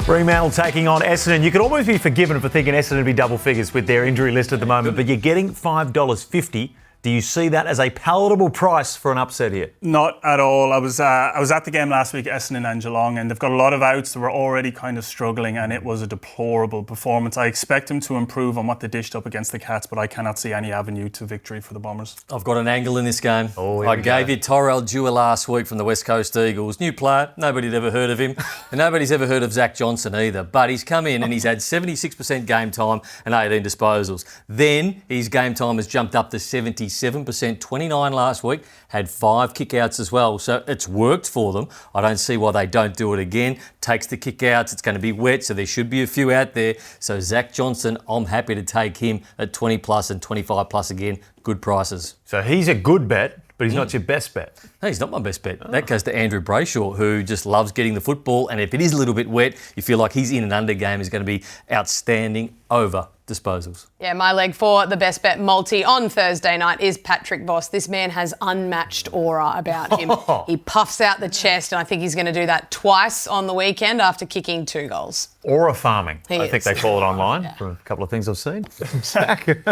Fremantle taking on Essendon. You could almost be forgiven for thinking Essendon would be double figures with their injury list at the moment, but you're getting $5.50. Do you see that as a palatable price for an upset here? Not at all. I was at the game last week, Essendon and Geelong, and they've got a lot of outs that were already kind of struggling, and it was a deplorable performance. I expect them to improve on what they dished up against the Cats, but I cannot see any avenue to victory for the Bombers. I've got an angle in this game. I gave you Tyrell Dewar last week from the West Coast Eagles. New player, nobody'd ever heard of him, and nobody's ever heard of Zach Johnson either. But he's come in and he's had 76% game time and 18 disposals. Then his game time has jumped up to 77%. 29 last week, had 5 kickouts as well. So it's worked for them. I don't see why they don't do it again. Takes the kickouts. It's going to be wet, so there should be a few out there. So Zach Johnson, I'm happy to take him at 20 plus and 25 plus again. Good prices. So he's a good bet, but he's not your best bet. No, he's not my best bet. That goes to Andrew Brayshaw, who just loves getting the football. And if it is a little bit wet, you feel like his in and under game is going to be outstanding over disposals. Yeah, my leg for the best bet multi on Thursday night is Patrick Voss. This man has unmatched aura about him. He puffs out the chest, and I think he's going to do that twice on the weekend after kicking 2 goals. Aura farming, I think is. they call it online from a couple of things I've seen.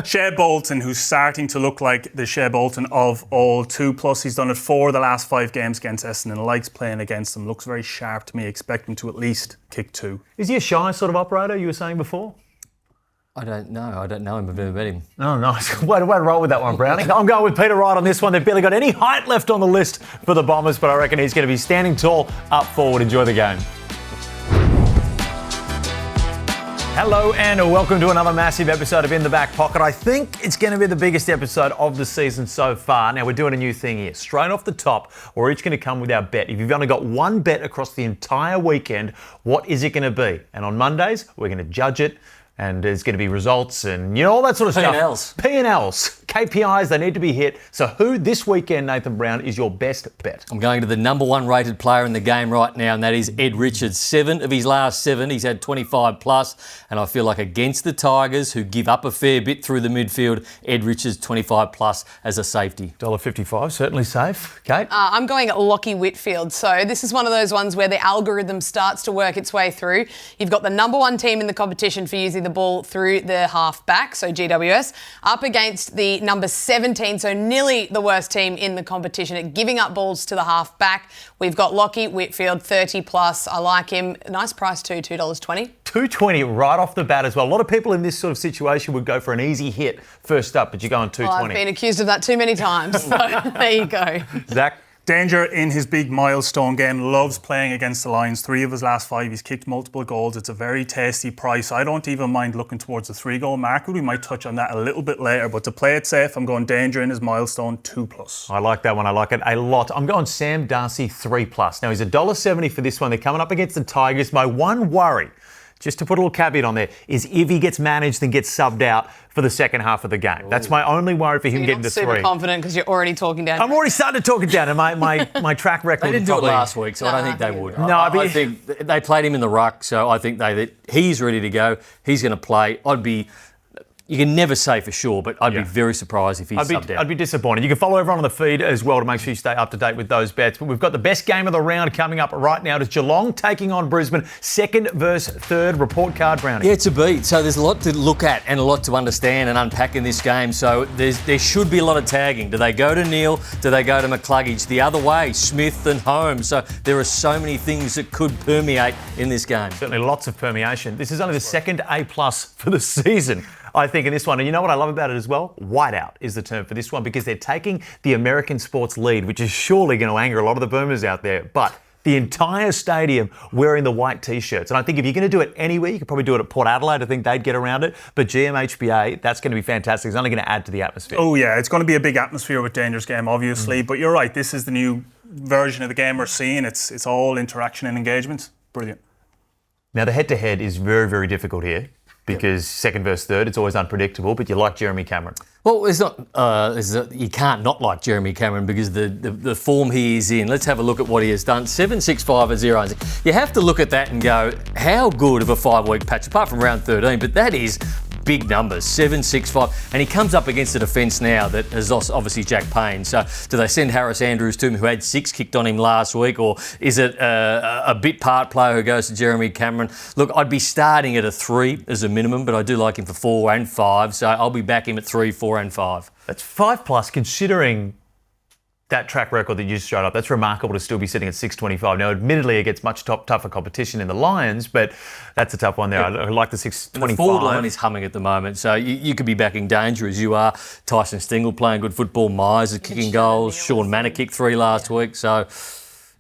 Shea Bolton, who's starting to look like the Shea Bolton of old, 2+. He's done it 4 of the last 5 games against Essendon. Likes playing against them. Looks very sharp to me. Expect him to at least kick 2. Is he a shy sort of operator, you were saying before? I don't know. I don't know him. I've never met him. Oh, nice. Way to roll with that one, Browning. I'm going with Peter Wright on this one. They've barely got any height left on the list for the Bombers, but I reckon he's going to be standing tall, up forward. Enjoy the game. Hello and welcome to another massive episode of In the Back Pocket. I think it's going to be the biggest episode of the season so far. Now, we're doing a new thing here. Straight off the top, we're each going to come with our bet. If you've only got one bet across the entire weekend, what is it going to be? And on Mondays, we're going to judge it. And there's going to be results and, you know, all that sort of stuff. P&Ls. KPIs, they need to be hit. So who this weekend, Nathan Brown, is your best bet? I'm going to the number 1 rated player in the game right now, and that is Ed Richards. 7 of his last 7, he's had 25 plus. And I feel like against the Tigers, who give up a fair bit through the midfield, Ed Richards 25 plus as a safety. $1.55, certainly safe. Kate? I'm going at Lachie Whitfield. So this is one of those ones where the algorithm starts to work its way through. You've got the number 1 team in the competition for using the ball through the half back, so GWS, up against the number 17, so nearly the worst team in the competition at giving up balls to the half back. We've got Lachie Whitfield, 30 plus. I like him. Nice price too, $2.20. $2.20 right off the bat as well. A lot of people in this sort of situation would go for an easy hit first up, but you're going $2.20. Well, I've been accused of that too many times, so there you go. Zach? Danger in his big milestone game, loves playing against the Lions. 3 of his last 5, he's kicked multiple goals. It's a very tasty price. I don't even mind looking towards the 3-goal marker. We might touch on that a little bit later, but to play it safe, I'm going Danger in his milestone, 2+. I like that one. I like it a lot. I'm going Sam Darcy, 3+. Now, he's $1.70 for this one. They're coming up against the Tigers. My one worry, just to put a little caveat on there, is if he gets managed and gets subbed out for the second half of the game. Ooh. That's my only worry for him getting to 3. You're super confident because you're already talking down. I'm already starting to talk it down, and my track record. They didn't do it last week, so I don't think they would. No, I think they played him in the ruck, so I think he's ready to go. He's going to play. You can never say for sure, but I'd be very surprised if he's subbed out. I'd be disappointed. You can follow everyone on the feed as well to make sure you stay up to date with those bets. But we've got the best game of the round coming up right now. It's Geelong taking on Brisbane. 2nd versus 3rd. Report card, Brownie. Yeah, it's a beat. So there's a lot to look at and a lot to understand and unpack in this game. So there should be a lot of tagging. Do they go to Neil? Do they go to McCluggage? The other way, Smith and Holmes. So there are so many things that could permeate in this game. Certainly lots of permeation. This is only the 2nd A+ for the season, I think, in this one. And you know what I love about it as well? Whiteout is the term for this one, because they're taking the American sports lead, which is surely going to anger a lot of the boomers out there. But the entire stadium wearing the white T-shirts. And I think if you're going to do it anywhere, you could probably do it at Port Adelaide. I think they'd get around it. But GMHBA, that's going to be fantastic. It's only going to add to the atmosphere. Oh, yeah. It's going to be a big atmosphere with Danger's game, obviously. But you're right. This is the new version of the game we're seeing. It's all interaction and engagement. Brilliant. Now, the head-to-head is very, very difficult here, because 2nd versus 3rd, it's always unpredictable, but you like Jeremy Cameron. Well, it's not. You can't not like Jeremy Cameron because the form he is in. Let's have a look at what he has done. 7-6-5-0. You have to look at that and go, how good of a 5-week patch, apart from round 13, but that is big numbers, 7-6-5, and he comes up against a defence now that has lost obviously Jack Payne. So do they send Harris Andrews to him, who had 6 kicked on him last week, or is it a bit part player who goes to Jeremy Cameron? Look, I'd be starting at a 3 as a minimum, but I do like him for 4 and 5, so I'll be back him at 3, 4 and 5. That's 5+ considering that track record that you just showed up. That's remarkable to still be sitting at 6.25. Now, admittedly, it gets much tougher competition in the Lions, but that's a tough one there. I like the 6.25. The forward line is humming at the moment, so you could be backing danger as you are. Tyson Stingle playing good football. Myers is kicking goals. Sean Manor kicked 3 last week, so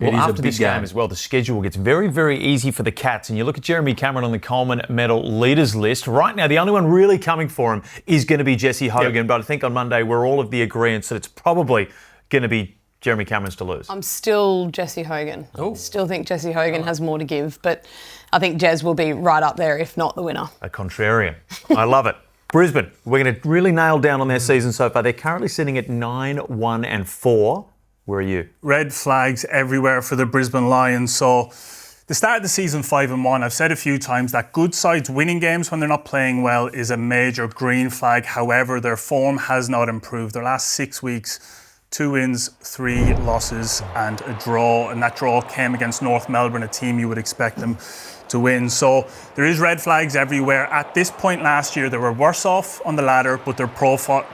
well, after this game as well, the schedule gets very, very easy for the Cats. And you look at Jeremy Cameron on the Coleman medal leaders list. Right now, the only one really coming for him is going to be Jesse Hogan. Yep. But I think on Monday, we're all of the agreement that it's probably going to be Jeremy Cameron's to lose. I'm still Jesse Hogan. I still think Jesse Hogan has more to give, but I think Jez will be right up there, if not the winner. A contrarian. I love it. Brisbane, we're going to really nail down on their season so far. They're currently sitting at 9-1 and 4. Where are you? Red flags everywhere for the Brisbane Lions. So the start of the season 5-1, I've said a few times that good sides winning games when they're not playing well is a major green flag. However, their form has not improved. Their last 6 weeks, 2 wins, 3 losses and a draw. And that draw came against North Melbourne, a team you would expect them to win. So there is red flags everywhere. At this point last year, they were worse off on the ladder, but their profile,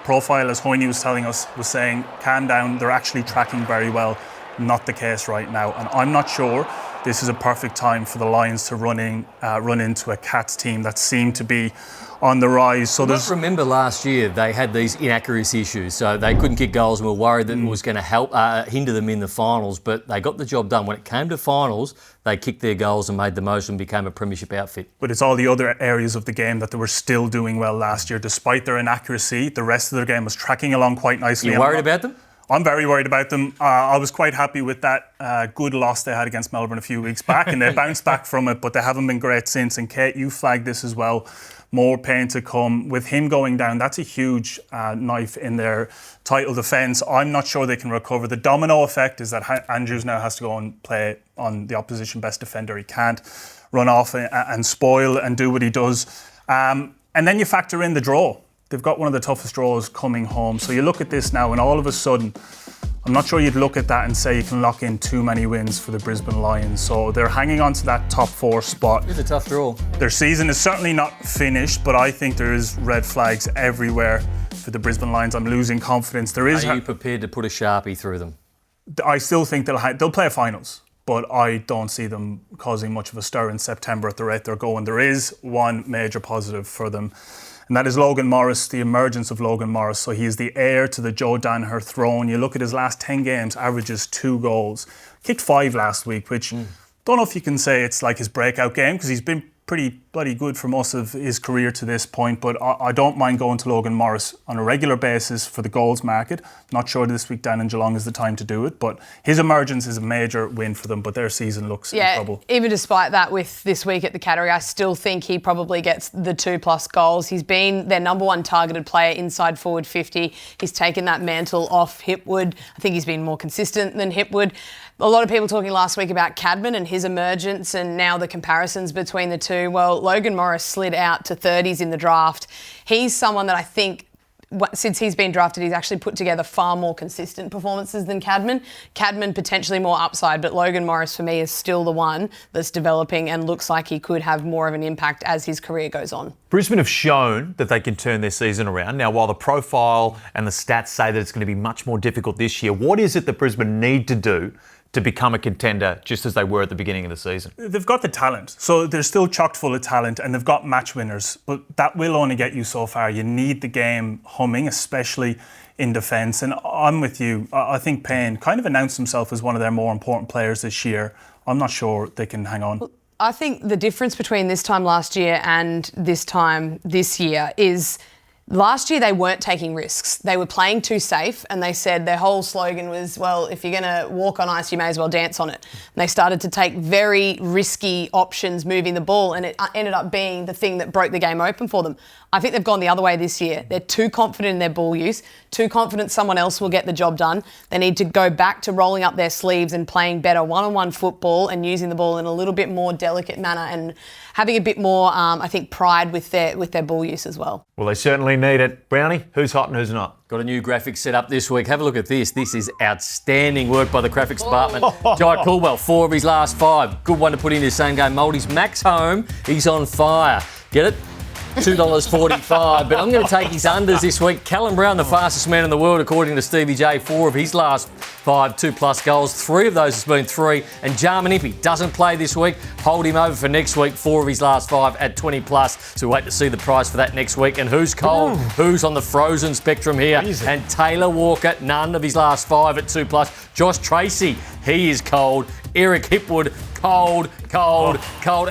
as Hoyney was telling us, was saying, calm down, they're actually tracking very well. Not the case right now. And I'm not sure this is a perfect time for the Lions to run into a Cats team that seemed to be on the rise. So remember last year they had these inaccuracy issues, so they couldn't kick goals and were worried that it was going to help hinder them in the finals, but they got the job done. When it came to finals, they kicked their goals and made the most and became a premiership outfit. But it's all the other areas of the game that they were still doing well last year. Despite their inaccuracy, the rest of their game was tracking along quite nicely. You worried about them? I'm very worried about them. I was quite happy with that good loss they had against Melbourne a few weeks back, and they bounced back from it, but they haven't been great since. And Kate, you flagged this as well. More pain to come. With him going down, that's a huge knife in their title defence. I'm not sure they can recover. The domino effect is that Andrews now has to go and play on the opposition best defender. He can't run off and spoil and do what he does. And then you factor in the draw. They've got one of the toughest draws coming home. So you look at this now and all of a sudden, I'm not sure you'd look at that and say you can lock in too many wins for the Brisbane Lions. So they're hanging on to that top 4 spot. It's a tough draw. Their season is certainly not finished, but I think there is red flags everywhere for the Brisbane Lions. I'm losing confidence. Are you prepared to put a Sharpie through them? I still think they'll play a finals, but I don't see them causing much of a stir in September at the rate they're going. There is one major positive for them, and that is Logan Morris, the emergence of Logan Morris. So he is the heir to the Joe Danaher throne. You look at his last 10 games, averages 2 goals. Kicked 5 last week, which don't know if you can say it's like his breakout game, because he's been pretty bloody good for most of his career to this point, but I don't mind going to Logan Morris on a regular basis for the goals market. Not sure this week down in Geelong is the time to do it, but his emergence is a major win for them, but their season looks in trouble. Even despite that, with this week at the Cattery, I still think he probably gets the 2+ goals. He's been their number 1 targeted player inside forward 50. He's taken that mantle off Hipwood. I think he's been more consistent than Hipwood. A lot of people talking last week about Cadman and his emergence and now the comparisons between the two. Well, Logan Morris slid out to 30s in the draft. He's someone that I think, since he's been drafted, he's actually put together far more consistent performances than Cadman. Cadman potentially more upside, but Logan Morris for me is still the one that's developing and looks like he could have more of an impact as his career goes on. Brisbane have shown that they can turn their season around. Now, while the profile and the stats say that it's going to be much more difficult this year, what is it that Brisbane need to do to become a contender just as they were at the beginning of the season? They've got the talent. So they're still chock full of talent and they've got match winners, but that will only get you so far. You need the game humming, especially in defence. And I'm with you. I think Payne kind of announced himself as one of their more important players this year. I'm not sure they can hang on. I think the difference between this time last year and this time this year is Last year, they weren't taking risks. They were playing too safe, and they said their whole slogan was, well, if you're going to walk on ice, you may as well dance on it. And they started to take very risky options moving the ball, and it ended up being the thing that broke the game open for them. I think they've gone the other way this year. They're too confident in their ball use, too confident someone else will get the job done. They need to go back to rolling up their sleeves and playing better one-on-one football and using the ball in a little bit more delicate manner and having a bit more, I think, pride with their ball use as well. Well, they certainly need it. Brownie, who's hot and who's not? Got a new graphic set up this week. Have a look at this. This is outstanding work by the graphics department. Jai Caldwell, 4 of his last 5. Good one to put in his same game multis. Max Home, he's on fire. Get it? $2.45, but I'm going to take his unders this week. Callum Brown, the fastest man in the world, according to Stevie J. 4 of his last 5 2+ goals. 3 of those has been 3. And Jarman Impey doesn't play this week. Hold him over for next week. 4 of his last 5 at 20+. So we wait to see the price for that next week. And who's cold? Who's on the frozen spectrum here? Easy. And Taylor Walker, none of his last 5 at 2+. Josh Tracy, he is cold. Eric Hipwood, cold.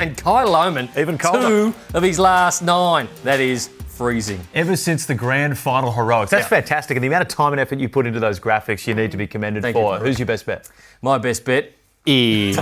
And Kyle Lohman, Even colder. 2 of his last 9. That is freezing. Ever since the grand final heroics. That's fantastic. And the amount of time and effort you put into those graphics, you need to be commended Thank for. you. Who's your best bet? My best bet is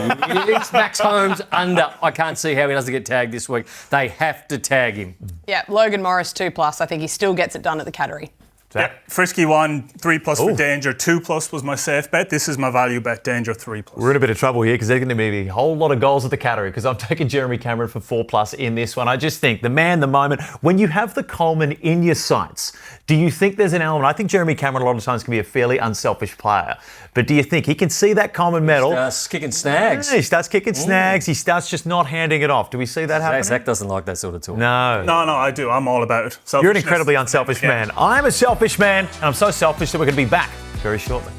Max Holmes under. I can't see how he doesn't get tagged this week. They have to tag him. Yeah, Logan Morris 2+. I think he still gets it done at the Cattery. Yeah, frisky 1, 3+ for Danger. 2+ was my safe bet. This is my value bet, Danger 3+. We're in a bit of trouble here because there's going to be a whole lot of goals at the Cattery because I'm taking Jeremy Cameron for 4+ in this one. I just think the man, the moment, when you have the Coleman in your sights, do you think there's an element? I think Jeremy Cameron a lot of times can be a fairly unselfish player, but do you think he can see that Coleman medal? He starts kicking snags. Yeah, he starts kicking snags. He starts just not handing it off. Do we see that happen? Zach doesn't like that sort of talk. No. No, I do. I'm all about it. You're an incredibly unselfish Yeah. man. I'm a selfish man, and I'm so selfish that we're going to be back very shortly.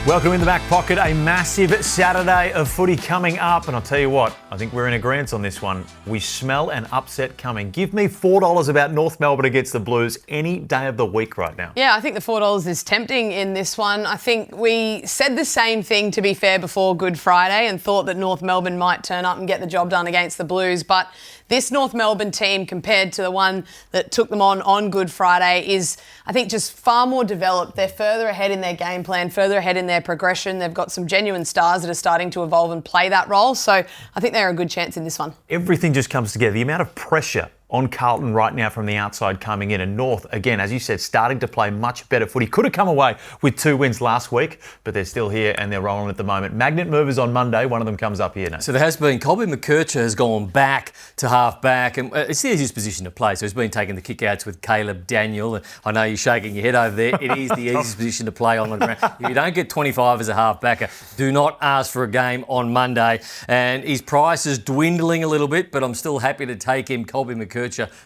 Welcome in the back pocket, a massive Saturday of footy coming up. And I'll tell you what, I think we're in agreement on this one. We smell an upset coming. Give me $4 about North Melbourne against the Blues any day of the week right now. Yeah, I think the $4 is tempting in this one. I think we said the same thing, to be fair, before Good Friday and thought that North Melbourne might turn up and get the job done against the Blues. But this North Melbourne team, compared to the one that took them on Good Friday, is, I think, just far more developed. They're further ahead in their game plan, further ahead in their progression. They've got some genuine stars that are starting to evolve and play that role. So I think they're a good chance in this one. Everything just comes together. The amount of pressure on Carlton right now from the outside coming in. And North, again, as you said, starting to play much better footy. Could have come away with 2 wins last week, but they're still here and they're rolling at the moment. Magnet movers on Monday. One of them comes up here now. So there has been, Colby McKercher has gone back to half back, and it's the easiest position to play. So he's been taking the kick-outs with Caleb Daniel. And I know you're shaking your head over there. It is the easiest position to play on the ground. If you don't get 25 as a half-backer, do not ask for a game on Monday. And his price is dwindling a little bit, but I'm still happy to take him, Colby McKercher,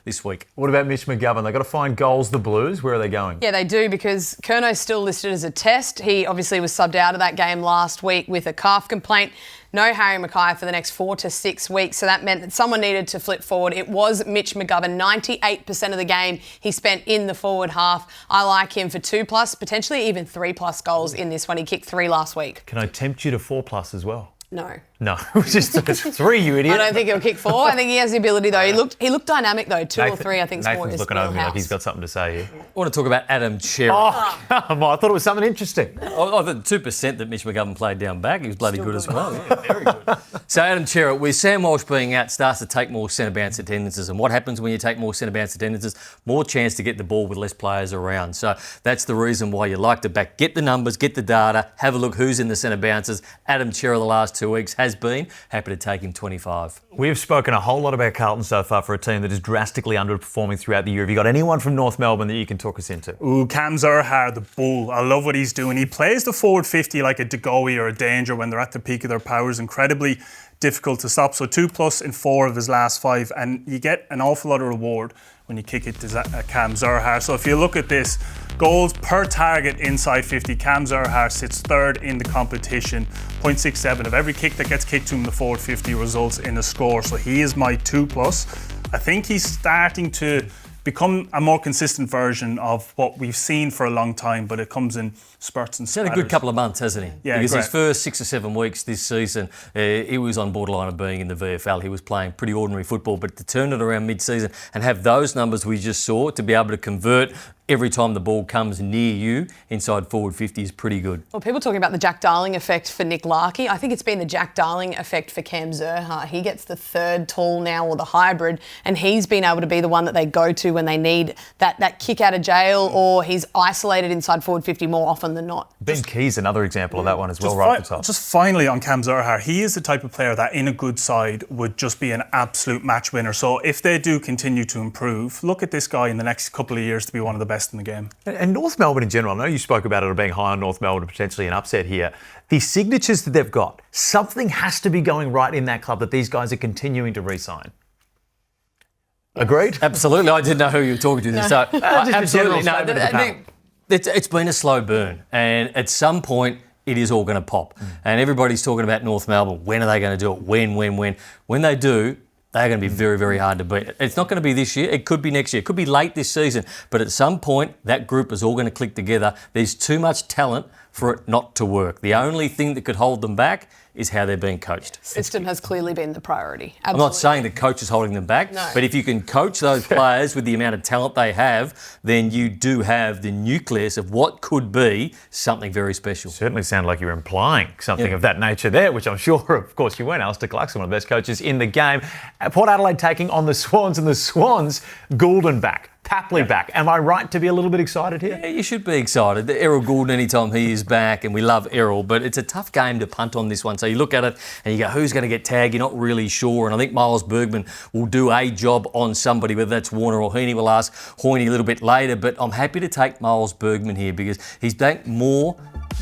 this week. What about Mitch McGovern? They've got to find goals, the Blues. Where are they going? Yeah, they do, because Curno's still listed as a test. He obviously was subbed out of that game last week with a calf complaint. No Harry Mackay for the next 4 to 6 weeks, so that meant that someone needed to flip forward. It was Mitch McGovern. 98% of the game he spent in the forward half. I like him for 2+, potentially even 3+ goals in this one. He kicked 3 last week. Can I tempt you to 4+ as well? No. No, just 3, you idiot. I don't think he'll kick 4. I think he has the ability, though. He looked dynamic, though. 2 or 3, I think, is more Nathan's his looking over me like wheelhouse. he's got something to say here. I want to talk about Adam Cherry. Oh, come on. I thought it was something interesting. I thought 2% that Mitch McGovern played down back. He was bloody good as well. Yeah, very good. So Adam Cherry, with Sam Walsh being out, starts to take more centre bounce attendances. And what happens when you take more centre bounce attendances? More chance to get the ball with less players around. So that's the reason why you like to back. Get the numbers, get the data, have a look who's in the centre bounces. Adam Cherry the last 2 weeks has been. Happy to take him 25. We've spoken a whole lot about Carlton so far for a team that is drastically underperforming throughout the year. Have you got anyone from North Melbourne that you can talk us into? Ooh, Cam Zurhaar, the bull. I love what he's doing. He plays the forward 50 like a De Goey or a Danger when they're at the peak of their powers. Incredibly difficult to stop. So 2+ in 4 of his last 5. And you get an awful lot of reward when you kick it to Cam Zurhaar. So if you look at this, goals per target inside 50, Cam Zurhaar sits 3rd in the competition. 0.67 of every kick that gets kicked to him in the forward 50 results in a score. So he is my 2+. I think he's starting to become a more consistent version of what we've seen for a long time, but it comes in spurts and He's had a good couple of months, hasn't he? Yeah, because great. his first 6 or 7 weeks this season, he was on borderline of being in the VFL. He was playing pretty ordinary football, but to turn it around mid-season and have those numbers we just saw, to be able to convert every time the ball comes near you inside forward 50 is pretty good. Well, people talking about the Jack Darling effect for Nick Larkey. I think it's been the Jack Darling effect for Cam Zerha. He gets the third tall now, or the hybrid, and he's been able to be the one that they go to when they need that kick out of jail, or he's isolated inside forward 50 more often than not. Ben Key's another example of that one as well, Just right at the top. Just finally on Cam Zerha, he is the type of player that in a good side would just be an absolute match winner. So if they do continue to improve, look at this guy in the next couple of years to be one of the best in the game. And North Melbourne in general, I know you spoke about it being high on North Melbourne, potentially an upset here. The signatures that they've got, something has to be going right in that club that these guys are continuing to re-sign. Agreed? Absolutely. I didn't know who you were talking to. No. So, absolutely. general statement of the panel. It's been a slow burn, and at some point it is all going to pop. And everybody's talking about North Melbourne. When are they going to do it? When? When they do, they're going to be very, very hard to beat. It's not going to be this year. It could be next year. It could be late this season. But at some point, that group is all going to click together. There's too much talent for it not to work. The only thing that could hold them back is how they're being coached. System has clearly been the priority. I'm not saying the coach is holding them back, No. but if you can coach those players with the amount of talent they have, then you do have the nucleus of what could be something very special. Certainly sounded like you were implying something of that nature there, which I'm sure, of course, you weren't. Alistair Clarkson, one of the best coaches in the game. Port Adelaide taking on the Swans, and the Swans, Goulden back. Tapley back. Am I right to be a little bit excited here? Yeah, you should be excited. Errol Goulden, anytime he is back, and we love Errol, but it's a tough game to punt on this one. So you look at it and you go, who's going to get tagged? You're not really sure. And I think Miles Bergman will do a job on somebody, whether that's Warner or Hoyney. We'll ask Hoyney a little bit later, but I'm happy to take Miles Bergman here because he's back more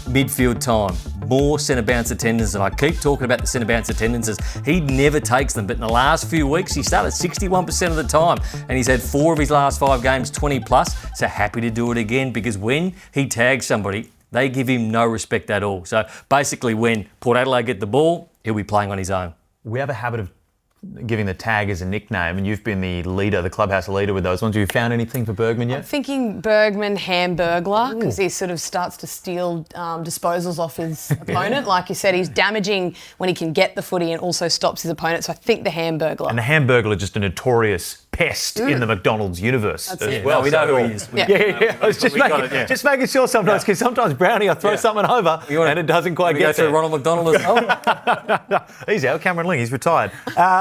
midfield time, more centre bounce attendances, and I keep talking about the centre bounce attendances. He never takes them, but in the last few weeks he started 61% of the time, and he's had 4 of his last 5 games 20 plus. So happy to do it again because when he tags somebody, they give him no respect at all. So basically, when Port Adelaide get the ball, he'll be playing on his own. We have a habit of giving the tag as a nickname, and you've been the leader, the clubhouse leader with those ones. Have you found anything for Bergman yet? I'm thinking Bergman Hamburglar, because he sort of starts to steal disposals off his opponent. Like you said, he's damaging when he can get the footy and also stops his opponent. So I think the Hamburglar. And the Hamburglar, just a notorious pest in the McDonald's universe That's as it. well. No, we know who he is. Yeah. I was just just making sure sometimes, because sometimes Brownie, I throw something over and it doesn't quite get through there. Ronald McDonald as well. He's out. Cameron Ling, he's retired.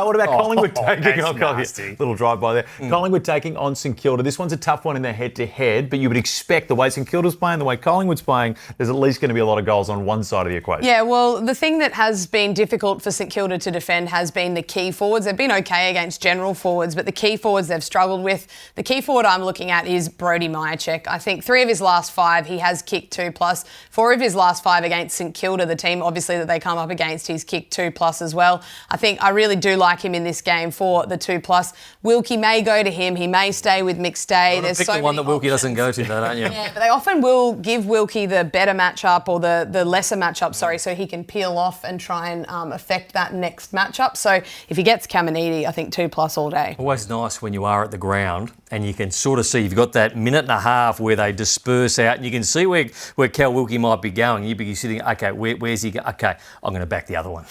What about Collingwood taking on nasty. Little drive-by there. Collingwood taking on St Kilda. This one's a tough one in their head-to-head, but you would expect the way St Kilda's playing, the way Collingwood's playing, there's at least going to be a lot of goals on one side of the equation. Yeah, well, the thing that has been difficult for St Kilda to defend has been the key forwards. They've been okay against general forwards, but the key forwards they've struggled with. The key forward I'm looking at is Brodie Myercheck. I think 3 of his last 5, he has kicked 2+. 4 of his last 5 against St Kilda, the team obviously that they come up against, he's kicked 2+ as well. I really do like him in this game for the 2+. Wilkie may go to him. He may stay with McStay. There's the one that Wilkie doesn't go to, though, don't you? Yeah, but they often will give Wilkie the better matchup or the lesser matchup, so he can peel off and try and affect that next matchup. So if he gets Caminiti, I think 2+ all day. Always nice when you are at the ground and you can sort of see you've got that minute and a half where they disperse out and you can see where Cal Wilkie might be going. You'd be sitting, okay, where's he going? Okay, I'm going to back the other one.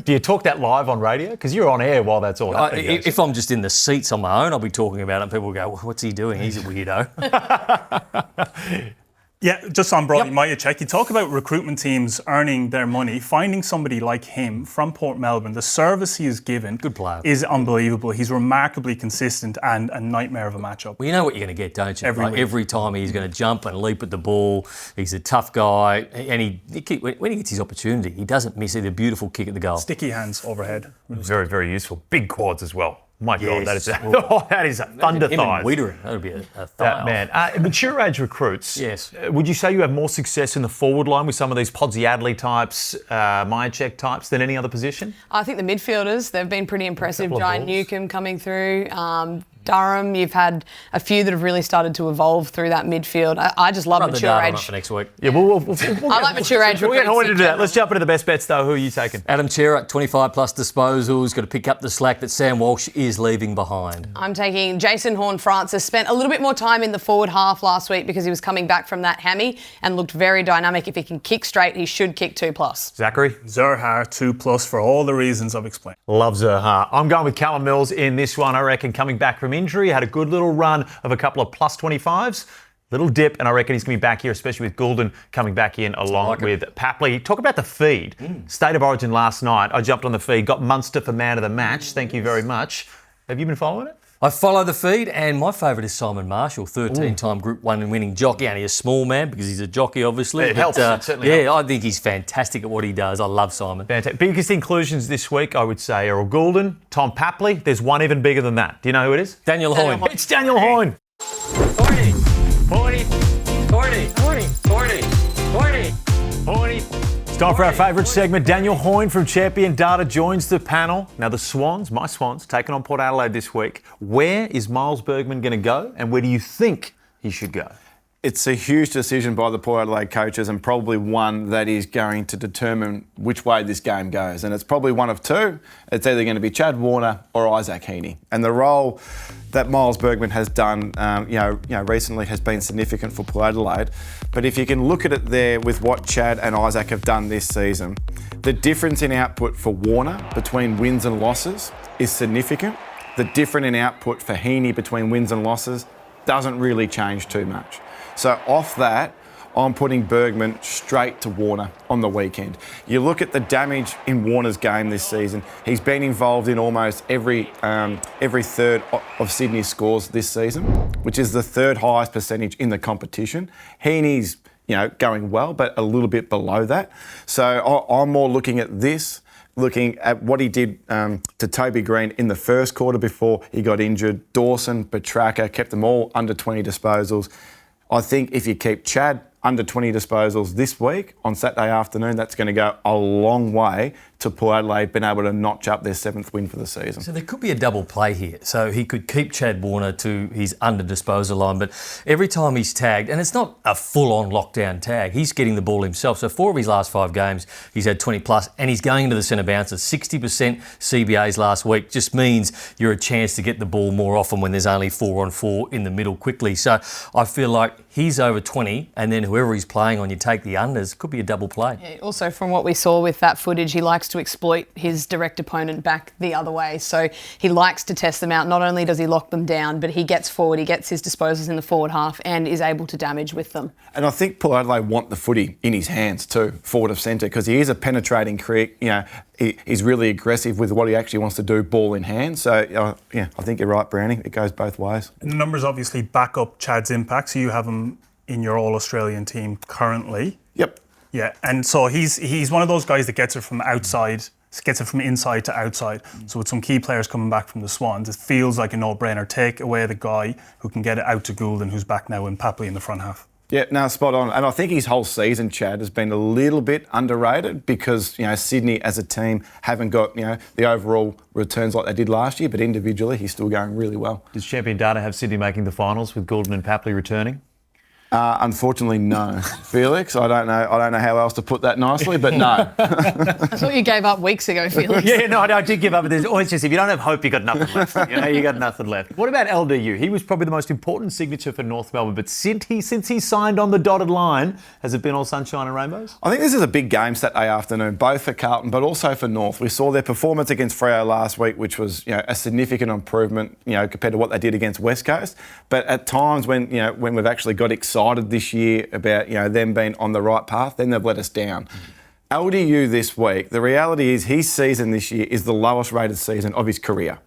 Do you talk that live on radio? Because you're on air while that's all happening. If I'm just in the seats on my own, I'll be talking about it and people will go, well, what's he doing? He's a weirdo. Yeah, just on Brodie Myercheck, you talk about recruitment teams earning their money, finding somebody like him from Port Melbourne, the service he is given Good player. is unbelievable. He's remarkably consistent and a nightmare of a matchup. Well, you know what you're going to get, don't you? Every week. Every time he's going to jump and leap at the ball. He's a tough guy. And when he gets his opportunity, he doesn't miss it. A beautiful kick at the goal. Sticky hands overhead. Very, very useful. Big quads as well. My God, Yes. that is a thunder Him and thighs. Wiedering, that would be a thigh That off. man. Mature age recruits. Yes. Would you say you have more success in the forward line with some of these Podsiadly types, Myercheck types than any other position? I think the midfielders, they've been pretty impressive. couple of Giant balls. Newcomb coming through. Durham. You've had a few that have really started to evolve through that midfield. I just love Run the mature data on age. it for next week. Yeah, I like mature age. We'll get recruits Hoyney to in do that. general. Let's jump into the best bets, though. Who are you taking? Adam Cherrett, 25 plus disposals, got to pick up the slack that Sam Walsh is leaving behind. I'm taking Jason Horne-Francis. Spent a little bit more time in the forward half last week because he was coming back from that hammy and looked very dynamic. If he can kick straight, he should kick 2+. Zachary? Zerha 2+ for all the reasons I've explained. Love Zerha. I'm going with Callum Mills in this one, I reckon, coming back from injury. Had a good little run of a couple of +25s. Little dip, and I reckon he's going to be back here, especially with Goulden coming back in along with Papley. Talk about the feed. State of Origin last night. I jumped on the feed, got Munster for man of the match. Thank you very much. Have you been following it? I follow the feed, and my favourite is Simon Marshall, 13-time Group 1 winning jockey. Only a small man because he's a jockey, obviously. It helps. It certainly helps. I think he's fantastic at what he does. I love Simon. Fantastic. Biggest inclusions this week, I would say, are Goulden, Tom Papley. There's one even bigger than that. Do you know who it is? Daniel Hoyne. It's Daniel Hoyne. It's time for our favourite segment. Daniel Hoyne from Champion Data joins the panel. Now, the Swans, my Swans, taking on Port Adelaide this week. Where is Miles Bergman going to go, and where do you think he should go? It's a huge decision by the Port Adelaide coaches, and probably one that is going to determine which way this game goes. And it's probably one of two. It's either going to be Chad Warner or Isaac Heaney. And the role that Miles Bergman has done, recently has been significant for Port Adelaide. But if you can look at it there with what Chad and Isaac have done this season, the difference in output for Warner between wins and losses is significant. The difference in output for Heaney between wins and losses doesn't really change too much. So off that, I'm putting Bergman straight to Warner on the weekend. You look at the damage in Warner's game this season. He's been involved in almost every third of Sydney's scores this season, which is the third highest percentage in the competition. Heaney's, going well, but a little bit below that. So I'm more looking at this, looking at what he did to Toby Green in the first quarter before he got injured. Dawson, Petraka, kept them all under 20 disposals. I think if you keep Chad under 20 disposals this week on Saturday afternoon, that's going to go a long way to Port Adelaide being able to notch up their 7th win for the season. So there could be a double play here. So he could keep Chad Warner to his under disposal line, but every time he's tagged, and it's not a full-on lockdown tag, he's getting the ball himself. So 4 of his last 5 games, he's had 20+, and he's going into the centre bounces. 60% CBAs last week just means you're a chance to get the ball more often when there's only 4-on-4 in the middle quickly. So I feel like he's over 20, and then whoever he's playing on, you take the unders, could be a double play. Yeah, also, from what we saw with that footage, he likes to exploit his direct opponent back the other way. So he likes to test them out. Not only does he lock them down, but he gets forward, he gets his disposals in the forward half and is able to damage with them. And I think Port Adelaide want the footy in his hands too, forward of centre, because he is a penetrating he's really aggressive with what he actually wants to do, ball in hand. So, I think you're right, Brownie. It goes both ways. And the numbers obviously back up Chad's impact, so you have him in your All-Australian team currently. Yep. Yeah, and so he's one of those guys that gets it from outside, gets it from inside to outside. So with some key players coming back from the Swans, it feels like a no-brainer. Take away the guy who can get it out to Goulden, who's back now in Papley in the front half. Yeah, no, spot on. And I think his whole season, Chad, has been a little bit underrated because, Sydney as a team haven't got, the overall returns like they did last year, but individually he's still going really well. Does Champion Data have Sydney making the finals with Goulden and Papley returning? Unfortunately, no. Felix, I don't know how else to put that nicely, but no. I thought you gave up weeks ago, Felix. Yeah, no, I did give up. But there's always just, if you don't have hope, you got nothing left. You got nothing left. What about LDU? He was probably the most important signature for North Melbourne, but since he signed on the dotted line, has it been all sunshine and rainbows? I think this is a big game Saturday afternoon, both for Carlton, but also for North. We saw their performance against Freo last week, which was, a significant improvement, compared to what they did against West Coast. But at times when we've actually got excited this year about, them being on the right path, then they've let us down. LDU this week, the reality is his season this year is the lowest rated season of his career.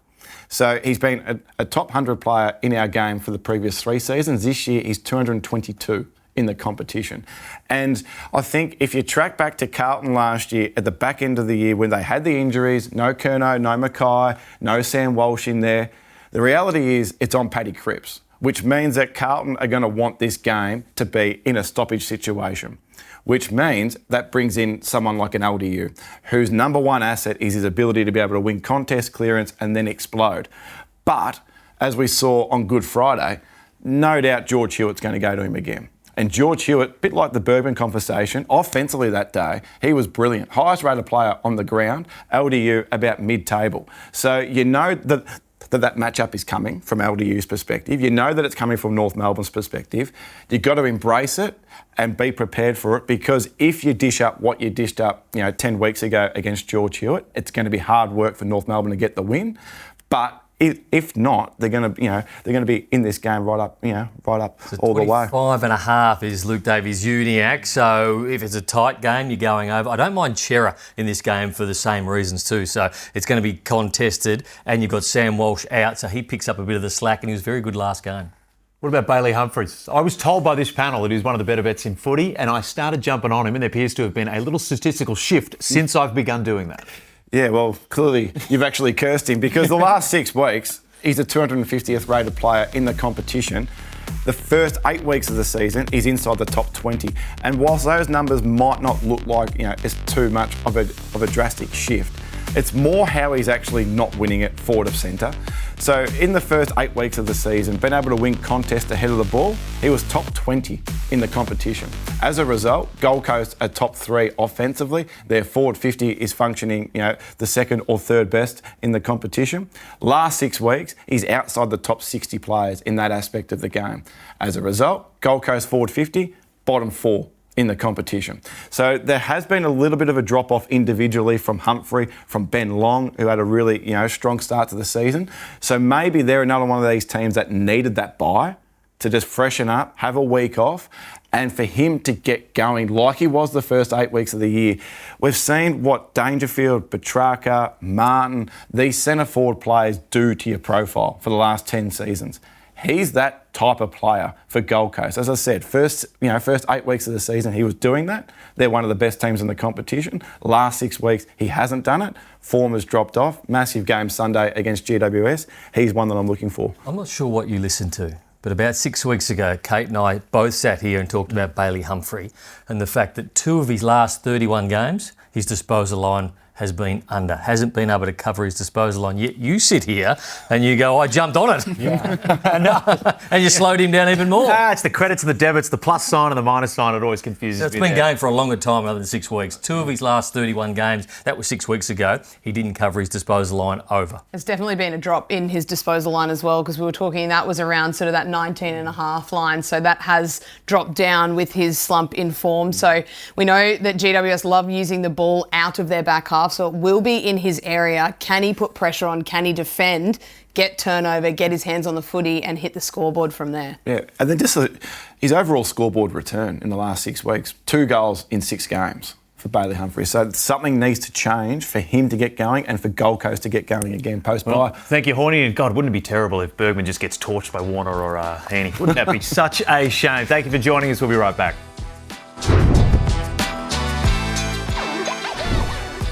So he's been a top 100 player in our game for the previous 3 seasons. This year he's 222 in the competition. And I think if you track back to Carlton last year, at the back end of the year when they had the injuries, no Curnow, no Mackay, no Sam Walsh in there, the reality is it's on Paddy Cripps, which means that Carlton are going to want this game to be in a stoppage situation, which means that brings in someone like an LDU, whose number one asset is his ability to be able to win contest clearance and then explode. But as we saw on Good Friday, no doubt George Hewitt's going to go to him again. And George Hewitt, a bit like the Bergman conversation, offensively that day, he was brilliant. Highest rated player on the ground, LDU about mid-table. So you know that matchup is coming from LDU's perspective. You know that it's coming from North Melbourne's perspective. You've got to embrace it and be prepared for it, because if you dish up what you dished up 10 weeks ago against George Hewitt, it's going to be hard work for North Melbourne to get the win. But if not, they're going to be in this game right up So all the way. 25.5 is Luke Davies-Uniacke. So if it's a tight game, you're going over. I don't mind Chera in this game for the same reasons too. So it's going to be contested, and you've got Sam Walsh out, so he picks up a bit of the slack, and he was very good last game. What about Bailey Humphries? I was told by this panel that he was one of the better bets in footy, and I started jumping on him, and there appears to have been a little statistical shift since I've begun doing that. Yeah, well, clearly you've actually cursed him, because the last 6 weeks, he's the 250th rated player in the competition. The first 8 weeks of the season, he's inside the top 20. And whilst those numbers might not look like it's too much of a drastic shift, it's more how he's actually not winning it forward of centre. So in the first 8 weeks of the season, being able to win contests ahead of the ball, he was top 20 in the competition. As a result, Gold Coast are top 3 offensively. Their forward 50 is functioning, the second or third best in the competition. Last 6 weeks, he's outside the top 60 players in that aspect of the game. As a result, Gold Coast forward 50, bottom 4 in the competition. So there has been a little bit of a drop-off individually from Humphrey, from Ben Long, who had a really strong start to the season. So maybe they're another one of these teams that needed that bye to just freshen up, have a week off, and for him to get going like he was the first 8 weeks of the year. We've seen what Dangerfield, Petrarca, Martin, these centre-forward players do to your profile for the last 10 seasons. He's that type of player for Gold Coast. As I said, first 8 weeks of the season, he was doing that. They're one of the best teams in the competition. Last 6 weeks, he hasn't done it. Form has dropped off. Massive game Sunday against GWS. He's one that I'm looking for. I'm not sure what you listened to, but about 6 weeks ago, Kate and I both sat here and talked about Bailey Humphrey and the fact that 2 of his last 31 games, his disposal line has been under, hasn't been able to cover his disposal line. Yet you sit here and you go, I jumped on it. Yeah. And you slowed him down even more. It's the credits and the debits, the plus sign and the minus sign. It always confuses me. It's been going for a longer time other than 6 weeks. 2 of his last 31 games, that was 6 weeks ago, he didn't cover his disposal line over. There's definitely been a drop in his disposal line as well, because we were talking that was around sort of that 19.5 line. So that has dropped down with his slump in form. So we know that GWS love using the ball out of their back half. So it will be in his area. Can he put pressure on? Can he defend, get turnover, get his hands on the footy and hit the scoreboard from there? Yeah, and then just his overall scoreboard return in the last 6 weeks, 2 goals in 6 games for Bailey Humphrey. So something needs to change for him to get going and for Gold Coast to get going again post-bye. Well, thank you, Hoyney. And God, wouldn't it be terrible if Bergman just gets torched by Warner or Hoyney? Wouldn't that be such a shame? Thank you for joining us. We'll be right back.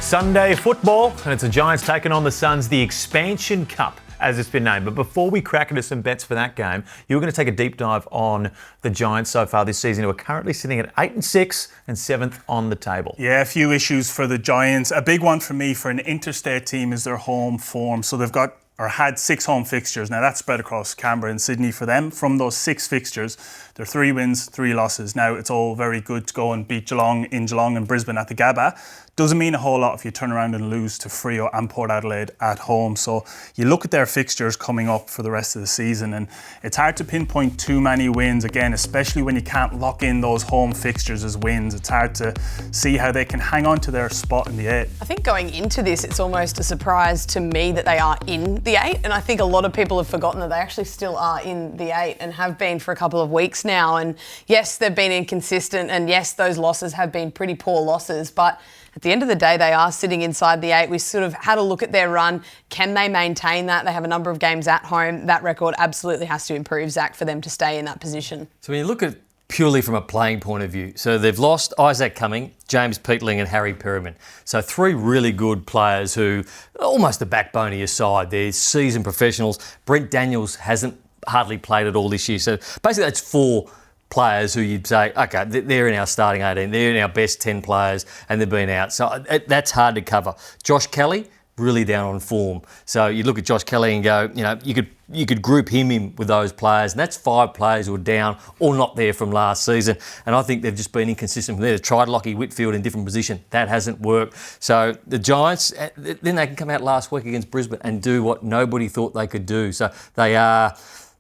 Sunday football, and it's the Giants taking on the Suns, the Expansion Cup, as it's been named. But before we crack into some bets for that game, you're going to take a deep dive on the Giants so far this season, who are currently sitting at 8-6 and 7th on the table. Yeah, a few issues for the Giants. A big one for me for an interstate team is their home form. So they've got had 6 home fixtures. Now that's spread across Canberra and Sydney for them. From those 6 fixtures, they're 3 wins, 3 losses. Now it's all very good to go and beat Geelong in Geelong and Brisbane at the Gabba. Doesn't mean a whole lot if you turn around and lose to Freo and Port Adelaide at home. So you look at their fixtures coming up for the rest of the season, and it's hard to pinpoint too many wins, again, especially when you can't lock in those home fixtures as wins. It's hard to see how they can hang on to their spot in the 8. I think going into this, it's almost a surprise to me that they are in the 8. And I think a lot of people have forgotten that they actually still are in the 8 and have been for a couple of weeks now. And yes, they've been inconsistent, and yes, those losses have been pretty poor losses, but at the end of the day, they are sitting inside the 8. We sort of had a look at their run. Can they maintain that? They have a number of games at home. That record absolutely has to improve, Zach, for them to stay in that position. So when you look at purely from a playing point of view, so they've lost Isaac Cumming, James Peatling and Harry Perriman. So 3 really good players who are almost the backbone of your side. They're seasoned professionals. Brent Daniels hasn't hardly played at all this year. So basically that's 4 players who you'd say, okay, they're in our starting 18, they're in our best 10 players, and they've been out. So that's hard to cover. Josh Kelly, really down on form. So you look at Josh Kelly and go, you could you could group him in with those players, and that's 5 players who are down or not there from last season. And I think they've just been inconsistent from there. They've tried Lockie Whitfield in different position. That hasn't worked. So the Giants, then they can come out last week against Brisbane and do what nobody thought they could do. So they are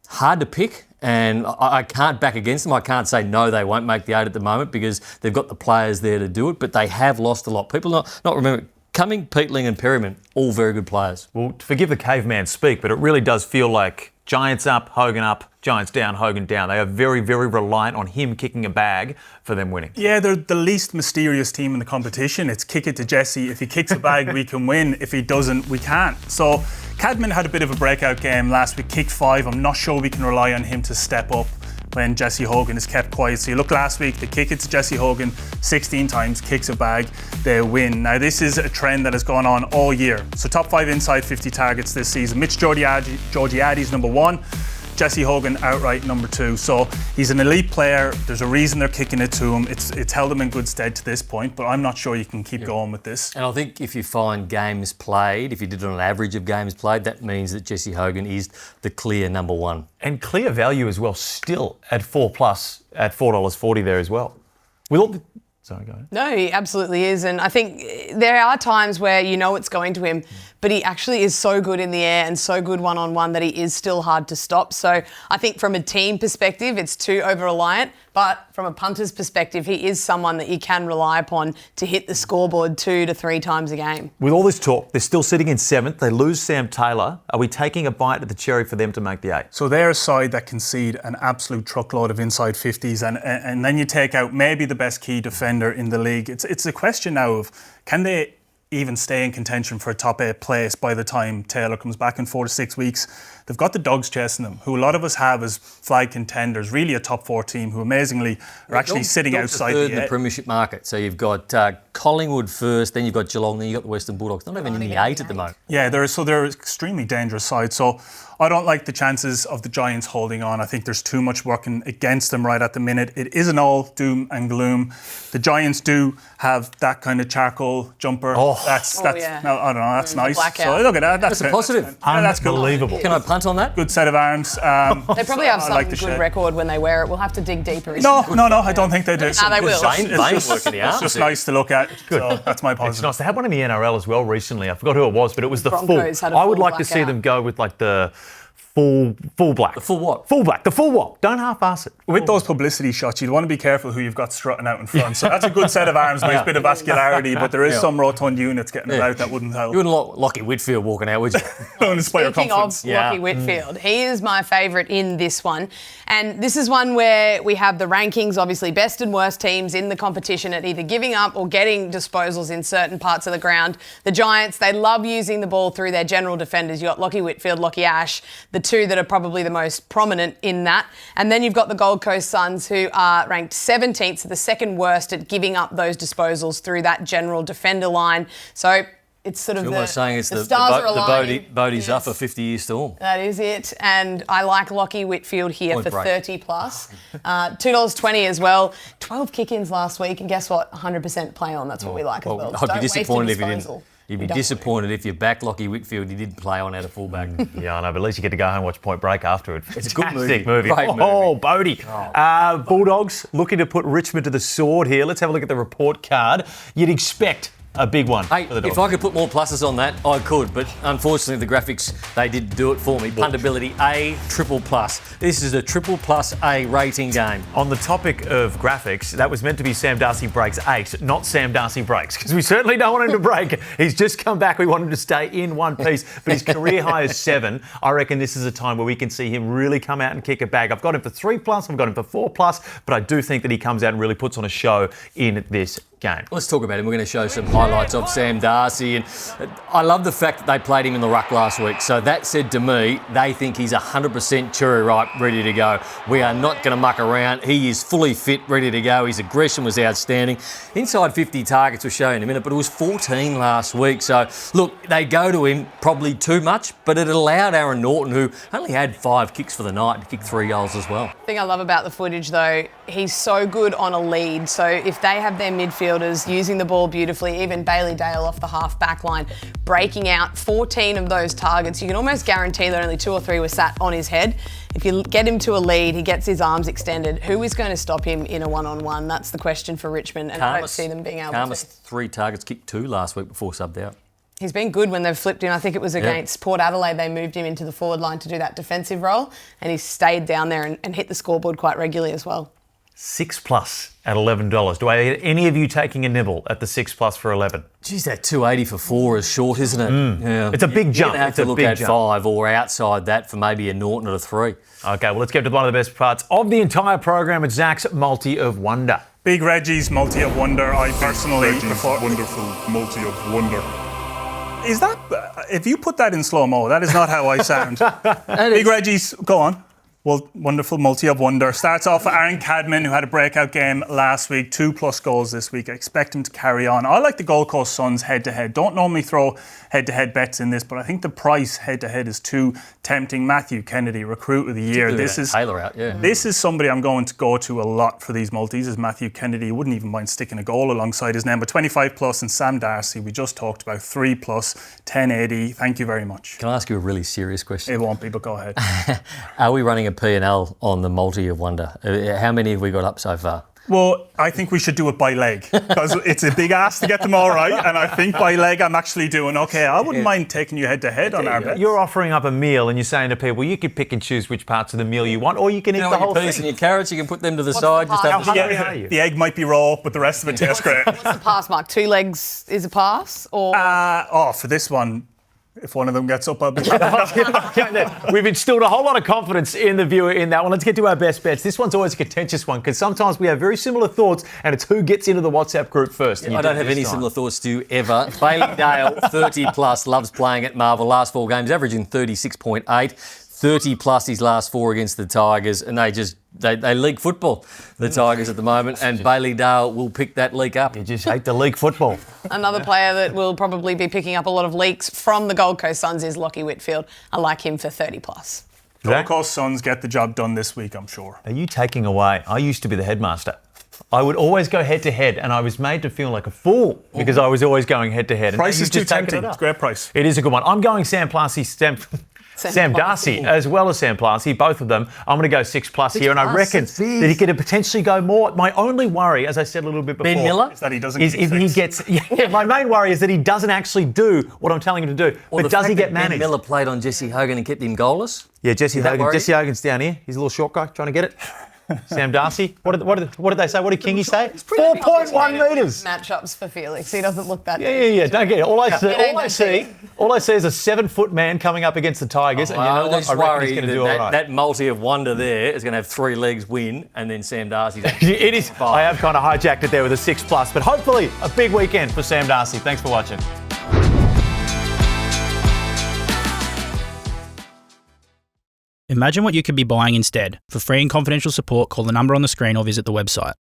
hard to pick. And I can't back against them. I can't say no, they won't make the 8 at the moment because they've got the players there to do it. But they have lost a lot. People not remember. Cumming, Peatling and Perryman, all very good players. Well, forgive the caveman speak, but it really does feel like Giants up, Giants down, Hogan down. They are very, very reliant on him kicking a bag for them winning. Yeah, they're the least mysterious team in the competition. It's kick it to Jesse. If he kicks a bag, we can win. If he doesn't, we can't. So Cadman had a bit of a breakout game last week, kicked 5. I'm not sure we can rely on him to step up when Jesse Hogan is kept quiet. So you look last week, they kick it to Jesse Hogan 16 times, kicks a bag, they win. Now this is a trend that has gone on all year. So top 5 inside 50 targets this season. Mitch Georgiades number 1. Jesse Hogan outright number 2. So he's an elite player. There's a reason they're kicking it to him. It's held him in good stead to this point, but I'm not sure you can keep going with this. And I think if you find games played, if you did it on an average of games played, that means that Jesse Hogan is the clear number 1. And clear value as well, still at 4+ at $4.40 there as well. With all the... Sorry, go ahead. No, he absolutely is. And I think there are times where you know it's going to him, but he actually is so good in the air and so good one-on-one that he is still hard to stop. So I think from a team perspective, it's too over-reliant. But from a punter's perspective, he is someone that you can rely upon to hit the scoreboard 2 to 3 times a game. With all this talk, they're still sitting in 7th. They lose Sam Taylor. Are we taking a bite at the cherry for them to make the 8? So they're a side that concede an absolute truckload of inside 50s, and then you take out maybe the best key defender in the league. It's a question now of, can they even stay in contention for a top 8 place by the time Taylor comes back in 4 to 6 weeks? They've got the Dogs chasing them, who a lot of us have as flag contenders, really a top 4 team, who amazingly are actually sitting outside the third in the premiership market. So you've got Collingwood first, then you've got Geelong, then you've got the Western Bulldogs. Not even in the 8 at the moment. Yeah, they're an extremely dangerous side. So I don't like the chances of the Giants holding on. I think there's too much working against them right at the minute. It isn't all doom and gloom. The Giants do have that kind of charcoal jumper. That's yeah. No, I don't know, that's nice. Blackout. So look at that. That's a positive. That's good. Unbelievable. Can I punt on that? Good set of arms. They probably have some like good shape. record when they wear it. We'll have to dig deeper. No, I don't think they do. No, they will. It's just nice to look at. Good. So that's my positive. It's nice. They had one in the NRL as well recently. I forgot who it was, but it was the Broncos full. had a I would full like to see blackout. them go with like the full black. The full what? Full black. The full what? Don't half-ass it. With those publicity shots, you'd want to be careful who you've got strutting out in front. So that's a good set of arms, with a bit of vascularity, but there is some rotund units getting it out that wouldn't help. You wouldn't Lockie Whitfield walking out, would you? Don't inspire Speaking confidence. of Lockie Whitfield, he is my favourite in this one. And this is one where we have the rankings, obviously best and worst teams in the competition at either giving up or getting disposals in certain parts of the ground. The Giants, they love using the ball through their general defenders. You've got Lockie Whitfield, Lockie Ash, the two that are probably the most prominent in that. And then you've got the Gold Coast Suns, who are ranked 17th, so the second worst at giving up those disposals through that general defender line. So it's sort of You're almost saying it's the stars are aligning. Bodie's up for 50-year storm. That is it. And I like Lockie Whitfield here Point for break. 30 plus. $2.20 as well. 12 kick-ins last week. And guess what? 100% play on. That's what we like as well. I'd be Don't waste a disappointed if you disposal. didn't. You'd be disappointed if you backed Lockie Whitfield, he didn't play on out of fullback. Yeah, I know, but at least you get to go home and watch Point Break afterward. It's a good Fantastic movie. Great movie. Oh, Bodie. Bulldogs looking to put Richmond to the sword here. Let's have a look at the report card. You'd expect a big one Hey, for the Dogs. if I could put more pluses on that, I could, but unfortunately the graphics, they didn't do it for me. Puntability A, triple plus. This is a triple plus A rating game. On the topic of graphics, that was meant to be Sam Darcy breaks 8, not Sam Darcy breaks, because we certainly don't want him to break. He's just come back. We want him to stay in one piece, but his career high is 7. I reckon this is a time where we can see him really come out and kick a bag. I've got him for 3+, I've got him for 4+, but I do think that he comes out and really puts on a show in this game. Let's talk about him. We're going to show some highlights of Sam Darcy. And I love the fact that they played him in the ruck last week. So that said to me, they think he's 100% cherry ripe, ready to go. We are not going to muck around. He is fully fit, ready to go. His aggression was outstanding. Inside 50 targets we'll show you in a minute, but it was 14 last week. So look, they go to him probably too much, but it allowed Aaron Norton, who only had 5 kicks for the night, to kick 3 goals as well. The thing I love about the footage, though, he's so good on a lead. So if they have their midfield midfielders using the ball beautifully, even Bailey Dale off the half back line, breaking out 14 of those targets. You can almost guarantee that only 2 or 3 were sat on his head. If you get him to a lead, he gets his arms extended. Who is going to stop him in a one-on-one? That's the question for Richmond, and I don't see them being able to. 3 targets, kicked 2 last week before subbed out. He's been good when they've flipped him. I think it was against Port Adelaide. They moved him into the forward line to do that defensive role, and he's stayed down there and hit the scoreboard quite regularly as well. 6+ at $11. Do any of you taking a nibble at the 6+ for 11? Geez, that 280 for 4 is short, isn't it? Yeah. It's a big jump. You're going to have to look at 5 or outside that for maybe a Norton or a 3. Okay, well, let's get to one of the best parts of the entire program. It's Zach's multi of wonder. Big Reggie's multi of wonder. I personally prefer wonderful multi of wonder. Is that, if you put that in slow-mo, that is not how I sound. Big Reggie's, go on. Well, wonderful multi of wonder. Starts off with Aaron Cadman, who had a breakout game last week, 2+ goals this week. I expect him to carry on. I like the Gold Coast Suns head-to-head. Don't normally throw head-to-head bets in this, but I think the price head-to-head is too tempting. Matthew Kennedy, recruit of the year. Taylor out, yeah. This is somebody I'm going to go to a lot for these multis, is Matthew Kennedy. You wouldn't even mind sticking a goal alongside his name, but 25+, and Sam Darcy, we just talked about 3+, 1080. Thank you very much. Can I ask you a really serious question? It won't be, but go ahead. Are we running a P&L on the multi of wonder? How many have we got up so far? Well, I think we should do it by leg, because it's a big ask to get them all right, and I think by leg I'm actually doing okay. I wouldn't mind taking you head-to-head on our bets. You're offering up a meal and you're saying to people, you can pick and choose which parts of the meal you want, or you can eat the whole peas thing. and your carrots, you can put them to the side. Just have The egg might be raw, but the rest of it tastes great. What's the pass mark? 2 legs is a pass? Or For this one, if one of them gets up, I'll be We've instilled a whole lot of confidence in the viewer in that one. Let's get to our best bets. This one's always a contentious one because sometimes we have very similar thoughts and it's who gets into the WhatsApp group first. I don't have any similar thoughts to you ever. Bailey Dale, 30+, loves playing at Marvel. Last 4 games, averaging 36.8. 30+ his last 4 against the Tigers, and they leak football, the Tigers at the moment, and Bailey Dale will pick that leak up. You just hate the leak football. Another player that will probably be picking up a lot of leaks from the Gold Coast Suns is Lachie Whitfield. I like him for 30+. Gold Coast Suns get the job done this week, I'm sure. Are you taking away? I used to be the headmaster. I would always go head-to-head, and I was made to feel like a fool because I was always going head-to-head. Price is too tempting. It's a great price. It is a good one. I'm going Sam Darcy, as well as Sam Plasey, both of them. I'm going to go 6+ here, and I reckon that he could potentially go more. My only worry, as I said a little bit before, Ben Miller? Is that he doesn't is if he gets. My main worry is that he doesn't actually do what I'm telling him to do. But does he get managed? Ben Miller played on Jesse Hogan and kept him goalless. Yeah, Jesse Hogan. Jesse Hogan's down here. He's a little short guy trying to get it. Sam Darcy. What did they say? What did Kingy say? 4.1 metres. Matchups for Felix. He doesn't look that. Yeah. Don't get it. All I see is a 7-foot man coming up against the Tigers, and you know what? I reckon he's going to do all right. That multi of wonder there is going to have 3 legs win, and then Sam Darcy's. It is. I have kind of hijacked it there with a 6+, but hopefully a big weekend for Sam Darcy. Thanks for watching. Imagine what you could be buying instead. For free and confidential support, call the number on the screen or visit the website.